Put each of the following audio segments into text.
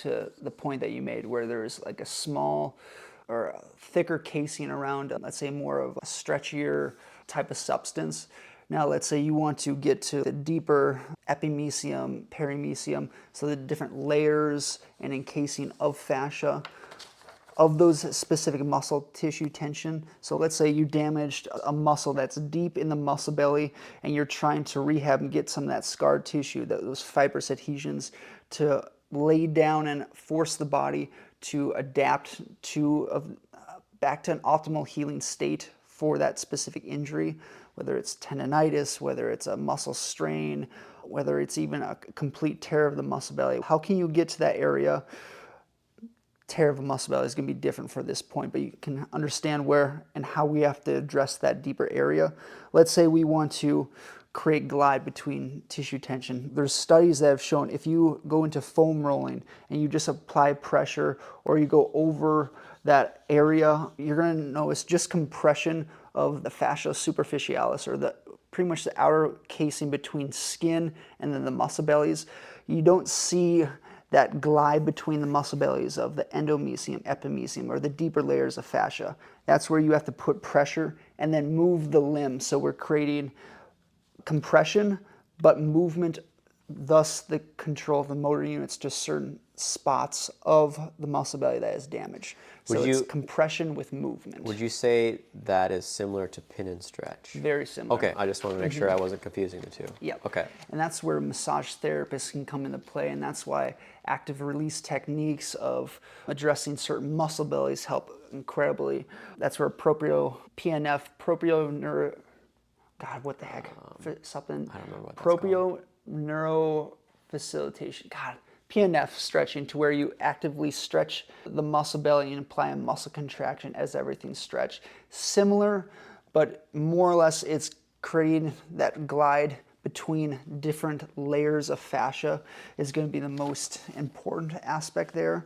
to the point that you made where there's like a small or a thicker casing around, let's say more of a stretchier type of substance. Now let's say you want to get to the deeper epimysium, perimysium, so the different layers and encasing of fascia of those specific muscle tissue tension. So let's say you damaged a muscle that's deep in the muscle belly and you're trying to rehab and get some of that scarred tissue, those fibrous adhesions, to lay down and force the body to adapt to back to an optimal healing state for that specific injury, whether it's tendonitis, whether it's a muscle strain, whether it's even a complete tear of the muscle belly. How can you get to that area? Tear of a muscle belly is going to be different for this point, but you can understand where and how we have to address that deeper area. Let's say we want to create glide between tissue tension. There's studies that have shown if you go into foam rolling and you just apply pressure or you go over that area, you're going to notice just compression of the fascia superficialis, or the pretty much the outer casing between skin and then the muscle bellies. You don't see that glide between the muscle bellies of the endomysium, epimysium, or the deeper layers of fascia. That's where you have to put pressure and then move the limb. So we're creating compression, but movement, thus the control of the motor units to certain spots of the muscle belly that is damaged. So it's compression with movement. Would you say that is similar to pin and stretch? Very similar. Okay, I just want to make sure I wasn't confusing the two. Yep. Okay. And that's where massage therapists can come into play, and that's why active release techniques of addressing certain muscle bellies help incredibly. That's where PNF, God, what the heck? Something. I don't remember what that's called. Neurofacilitation. God, PNF stretching, to where you actively stretch the muscle belly and apply a muscle contraction as everything's stretched. Similar, but more or less it's creating that glide between different layers of fascia is going to be the most important aspect there.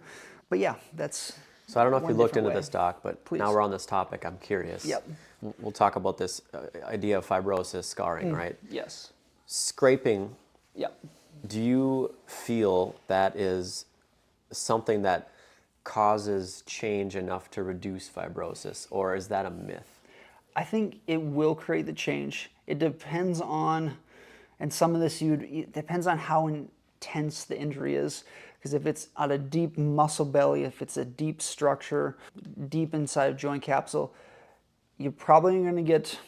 But yeah, that's... So I don't know if you looked into this, Doc, but Please. Now we're on this topic. I'm curious. Yep. We'll talk about this idea of fibrosis, scarring, right? Yes. Scraping. Yep. Do you feel that is something that causes change enough to reduce fibrosis, or is that a myth? I think it will create the change. It depends on, and some of this it depends on how intense the injury is. Because if it's at a deep muscle belly, if it's a deep structure, deep inside of joint capsule, you're probably going to get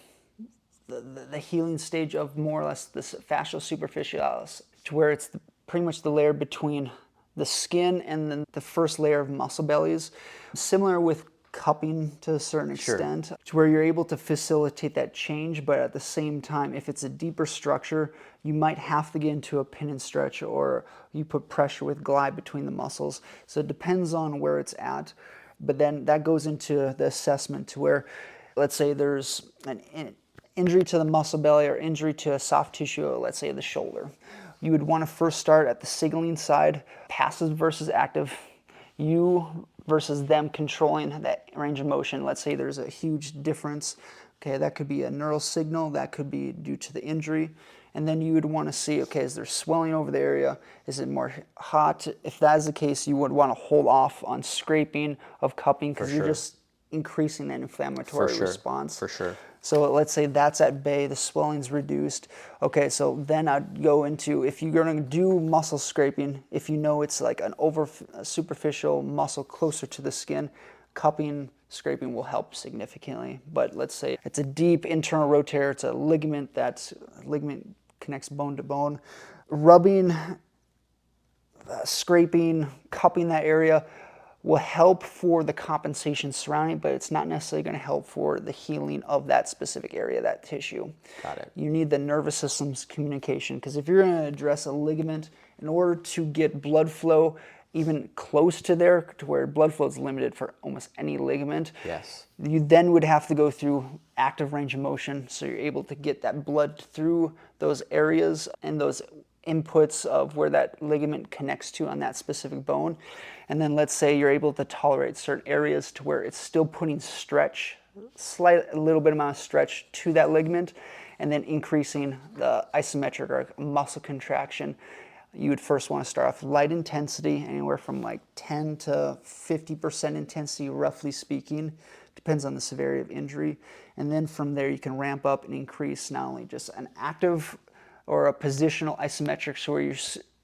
the healing stage of more or less this fascial superficialis, to where it's pretty much the layer between the skin and then the first layer of muscle bellies. Similar with cupping to a certain extent, to where you're able to facilitate that change, but at the same time, if it's a deeper structure, you might have to get into a pin and stretch, or you put pressure with glide between the muscles. So it depends on where it's at, but then that goes into the assessment, to where, let's say there's an injury to the muscle belly or injury to a soft tissue, let's say the shoulder. You would want to first start at the signaling side, passive versus active, you versus them controlling that range of motion. Let's say there's a huge difference. Okay, that could be a neural signal, that could be due to the injury. And then you would want to see, okay, is there swelling over the area? Is it more hot? If that is the case, you would want to hold off on scraping of cupping, because you're just increasing that inflammatory response. For sure. So let's say that's at bay, the swelling's reduced. Okay, so then I'd go into, if you're going to do muscle scraping, if you know it's like a superficial muscle closer to the skin, cupping, scraping will help significantly. But let's say it's a deep internal rotator, it's a ligament connects bone to bone. Rubbing, scraping, cupping that area will help for the compensation surrounding, but it's not necessarily going to help for the healing of that specific area, that tissue. Got it. You need the nervous system's communication, because if you're going to address a ligament, in order to get blood flow even close to there, to where blood flow is limited for almost any ligament, yes, you then would have to go through active range of motion, so you're able to get that blood through those areas and those inputs of where that ligament connects to on that specific bone. And then let's say you're able to tolerate certain areas to where it's still putting stretch, a little bit amount of stretch to that ligament, and then increasing the isometric or muscle contraction. You would first want to start off light intensity, anywhere from like 10 to 50% intensity, roughly speaking. Depends on the severity of injury. And then from there, you can ramp up and increase not only just an active or a positional isometric, so where you're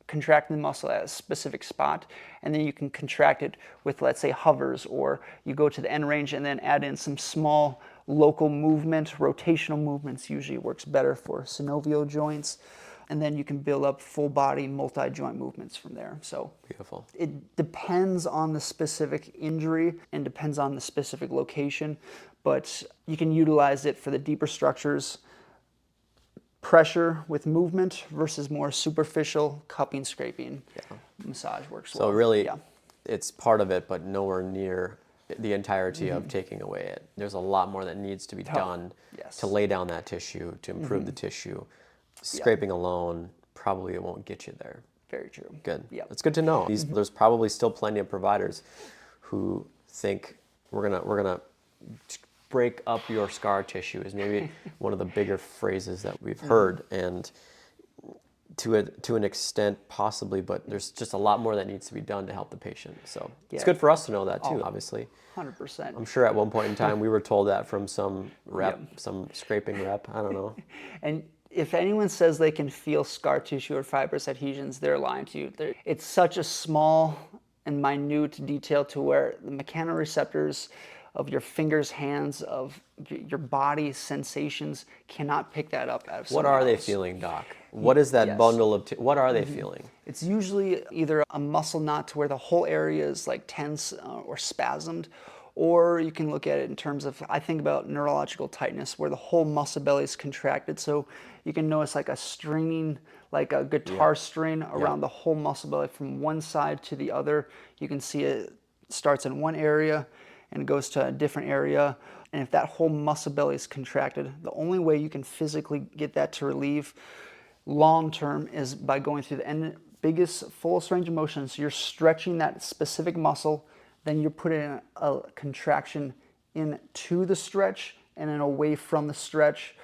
contracting the muscle at a specific spot, and then you can contract it with, let's say, hovers, or you go to the end range and then add in some small local movement. Rotational movements usually works better for synovial joints, and then you can build up full body multi-joint movements from there. So Beautiful. it depends on the specific injury and depends on the specific location, but you can utilize it for the deeper structures. Pressure with movement versus more superficial cupping, scraping. Massage works well. So really, it's part of it, but nowhere near the entirety of taking away it. There's a lot more that needs to be done to lay down that tissue, to improve the tissue. Scraping alone probably won't get you there. Very true. Good. That's good to know. There's probably still plenty of providers who think we're gonna break up your scar tissue is maybe one of the bigger phrases that we've heard, and to an extent possibly, but there's just a lot more that needs to be done to help the patient. So it's good for us to know that too, obviously. 100%. I'm sure at one point in time we were told that from some rep, some scraping rep, I don't know. And if anyone says they can feel scar tissue or fibrous adhesions, they're lying to you. It's such a small and minute detail to where the mechanoreceptors of your fingers, hands, of your body sensations cannot pick that up out of someone What are they else. feeling, Doc? What is that bundle of, what are they feeling? It's usually either a muscle knot to where the whole area is like tense or spasmed, or you can look at it in terms of, I think about neurological tightness, where the whole muscle belly is contracted. So you can notice like a stringing, like a guitar string around the whole muscle belly from one side to the other. You can see it starts in one area and goes to a different area. And if that whole muscle belly is contracted, the only way you can physically get that to relieve long term is by going through the biggest, fullest range of motion. So you're stretching that specific muscle, then you're putting a contraction into the stretch and then away from the stretch.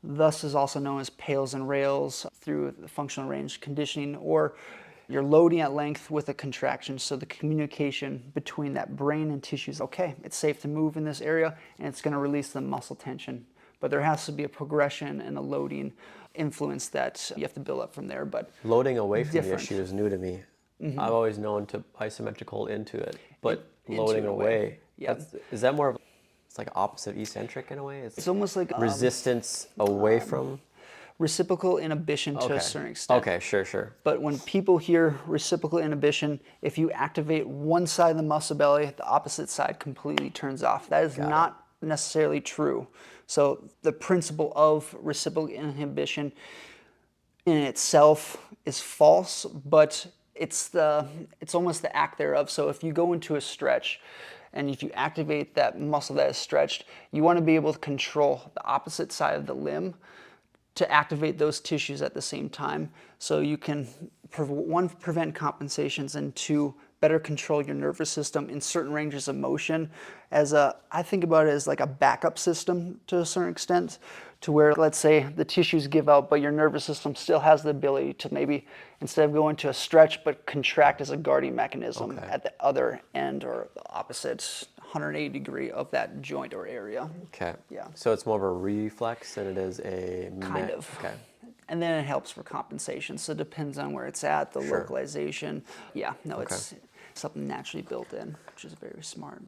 Thus is also known as pails and rails through the functional range conditioning, or you're loading at length with a contraction, so the communication between that brain and tissue is okay, it's safe to move in this area, and it's going to release the muscle tension. But there has to be a progression and a loading influence that you have to build up from there. But loading away from the issue is new to me. I've always known to isometrical into it, but loading away, is that more of, it's like opposite eccentric in a way? It's almost like resistance away from? Reciprocal inhibition to a certain extent. Okay, sure. But when people hear reciprocal inhibition, if you activate one side of the muscle belly, the opposite side completely turns off. That is not necessarily true. So the principle of reciprocal inhibition in itself is false, but it's almost the act thereof. So if you go into a stretch and if you activate that muscle that is stretched, you want to be able to control the opposite side of the limb to activate those tissues at the same time, so you can, one, prevent compensations, and two, better control your nervous system in certain ranges of motion. I think about it as like a backup system to a certain extent, to where, let's say, the tissues give out, but your nervous system still has the ability to maybe, instead of going to a stretch, but contract as a guarding mechanism at the other end or the opposite 180 degree of that joint or area. Okay. Yeah. So it's more of a reflex than it is a... Kind of. Okay. And then it helps for compensation. So it depends on where it's at, the localization. Yeah, no, it's something naturally built in, which is very smart.